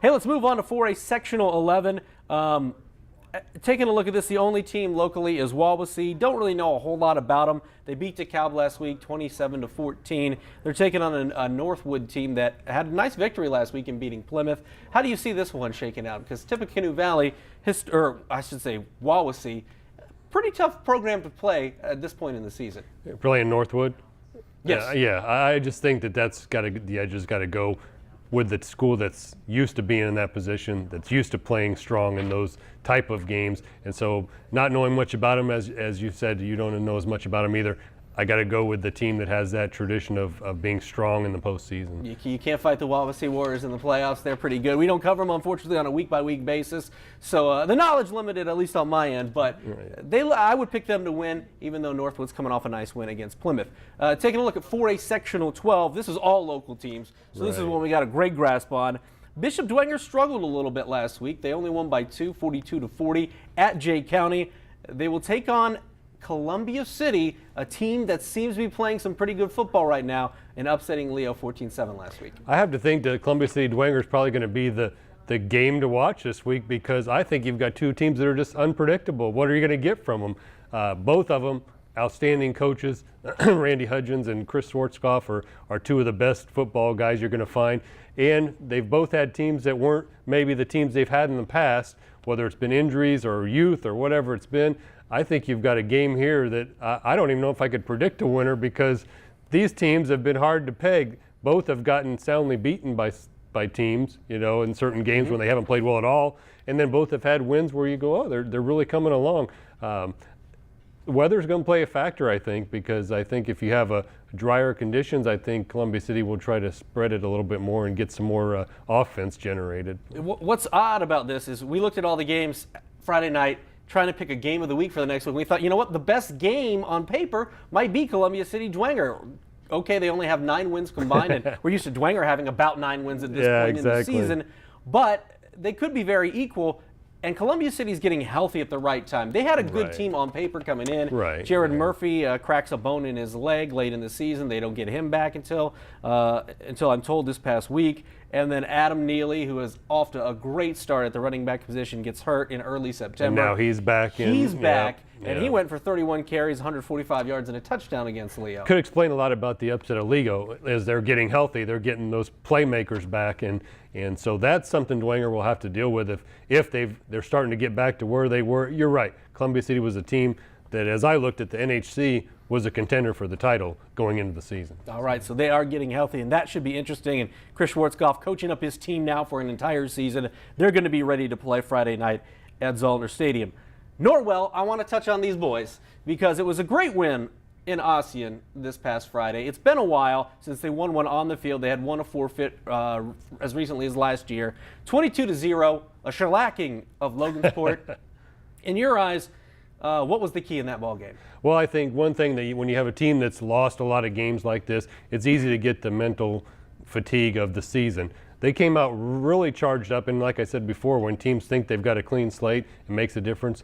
Hey, let's move on to 4A Sectional 11. Taking a look at this, the only team locally is Wawasee. Don't really know a whole lot about them. They beat DeKalb last week, 27-14. They're taking on a Northwood team that had a nice victory last week in beating Plymouth. How do you see this one shaking out? Because Tippecanoe Valley, or I should say Wawasee, pretty tough program to play at this point in the season. Playing Northwood? Yes. Yeah, I just think the edges got to go with the school that's used to being in that position, that's used to playing strong in those type of games. And so not knowing much about them, as you said, you don't know as much about them either. I got to go with the team that has that tradition of being strong in the postseason. You can't fight the Wawasee Warriors in the playoffs. They're pretty good. We don't cover them, unfortunately, on a week-by-week basis. So the knowledge limited, at least on my end. But I would pick them to win, even though Northwood's coming off a nice win against Plymouth. Taking a look at 4A Sectional 12, this is all local teams. So this is one we got a great grasp on. Bishop Dwenger struggled a little bit last week. They only won by 2, 42-40 at Jay County. They will take on Columbia City, a team that seems to be playing some pretty good football right now and upsetting Leo 14-7 last week. I have to think that Columbia City Dwenger is probably going to be the game to watch this week, because I think you've got two teams that are just unpredictable. What are you going to get from them? Both of them outstanding coaches. Randy Hudgens and Chris Schwarzkopf are two of the best football guys you're going to find. And they've both had teams that weren't maybe the teams they've had in the past, whether it's been injuries or youth or whatever it's been. I think you've got a game here that I don't even know if I could predict a winner, because these teams have been hard to peg. Both have gotten soundly beaten by teams, in certain games when they haven't played well at all. And then both have had wins where you go, oh, they're really coming along. Weather's going to play a factor, I think, because I think if you have drier conditions, I think Columbia City will try to spread it a little bit more and get some more offense generated. What's odd about this is we looked at all the games Friday night, trying to pick a game of the week for the next week. We thought, you know what, the best game on paper might be Columbia City Dwenger. Okay, they only have 9 wins combined, and we're used to Dwenger having about 9 wins at this point in the season. But they could be very equal, and Columbia City's getting healthy at the right time. They had a good team on paper coming in. Jared Murphy cracks a bone in his leg late in the season. They don't get him back until I'm told this past week. And then Adam Neely, who is off to a great start at the running back position, gets hurt in early September. And now he's back. He's back, and he went for 31 carries, 145 yards, and a touchdown against Leo. Could explain a lot about the upset of Leo. As they're getting healthy, they're getting those playmakers back, and so that's something Dwenger will have to deal with if they're starting to get back to where they were. You're right. Columbia City was a team that, as I looked at the NHC, was a contender for the title going into the season. All right, so they are getting healthy, and that should be interesting. And Chris Schwarzkopf coaching up his team now for an entire season. They're going to be ready to play Friday night at Zollner Stadium. Norwell, I want to touch on these boys because it was a great win in Ossian this past Friday. It's been a while since they won one on the field. They had won a forfeit as recently as last year. 22-0, a shellacking of Logansport. In your eyes, what was the key in that ball game? Well, I think one thing that when you have a team that's lost a lot of games like this, it's easy to get the mental fatigue of the season. They came out really charged up, and like I said before, when teams think they've got a clean slate, it makes a difference.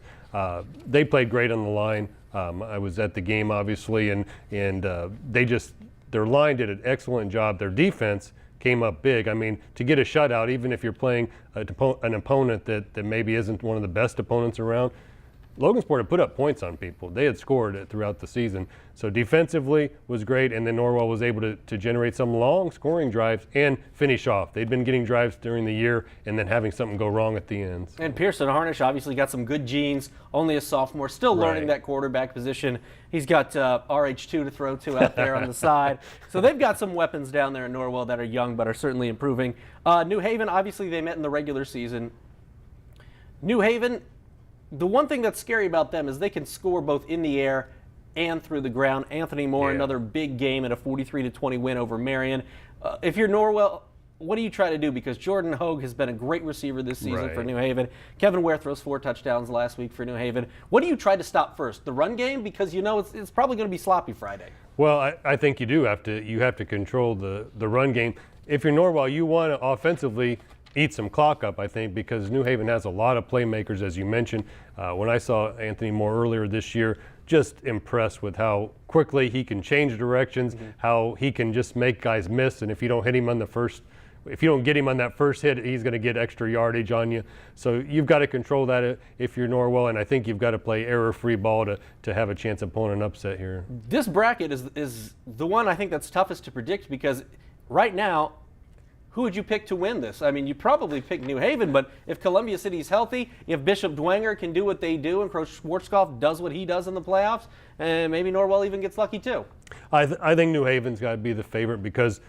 They played great on the line. I was at the game, obviously, and their line did an excellent job. Their defense came up big. I mean, to get a shutout, even if you're playing an opponent that maybe isn't one of the best opponents around, Logansport had put up points on people. They had scored throughout the season. So defensively was great, and then Norwell was able to generate some long scoring drives and finish off. They'd been getting drives during the year and then having something go wrong at the end. And Pearson Harnish obviously got some good genes, only a sophomore, still learning that quarterback position. He's got RH2 to throw to out there on the side. So they've got some weapons down there in Norwell that are young but are certainly improving. New Haven, obviously they met in the regular season. New Haven, the one thing that's scary about them is they can score both in the air and through the ground. Anthony Moore, another big game at a 43-20 win over Marion. If you're Norwell, what do you try to do? Because Jordan Hogue has been a great receiver this season for New Haven. Kevin Ware throws 4 touchdowns last week for New Haven. What do you try to stop first? The run game? Because you know it's probably going to be sloppy Friday. Well, I think you have to control the run game. If you're Norwell, you want to offensively eat some clock up, I think, because New Haven has a lot of playmakers, as you mentioned. When I saw Anthony Moore earlier this year, just impressed with how quickly he can change directions, how he can just make guys miss, and if you don't hit him on the first if you don't get him on that first hit, he's going to get extra yardage on you. So you've got to control that if you're Norwell, and I think you've got to play error-free ball to have a chance of pulling an upset here. This bracket is the one I think that's toughest to predict, because right now, who would you pick to win this? I mean, you probably pick New Haven, but if Columbia City's healthy, if Bishop Dwenger can do what they do and Coach Schwarzkopf does what he does in the playoffs, and maybe Norwell even gets lucky too. I think New Haven's got to be the favorite because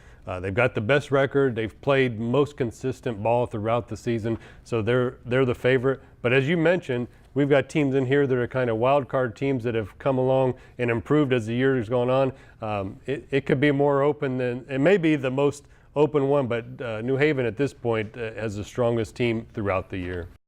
they've got the best record. They've played most consistent ball throughout the season, so they're the favorite. But as you mentioned, we've got teams in here that are kind of wild card teams that have come along and improved as the year has gone on. It could be more open than it may be the most open one, but New Haven at this point has the strongest team throughout the year.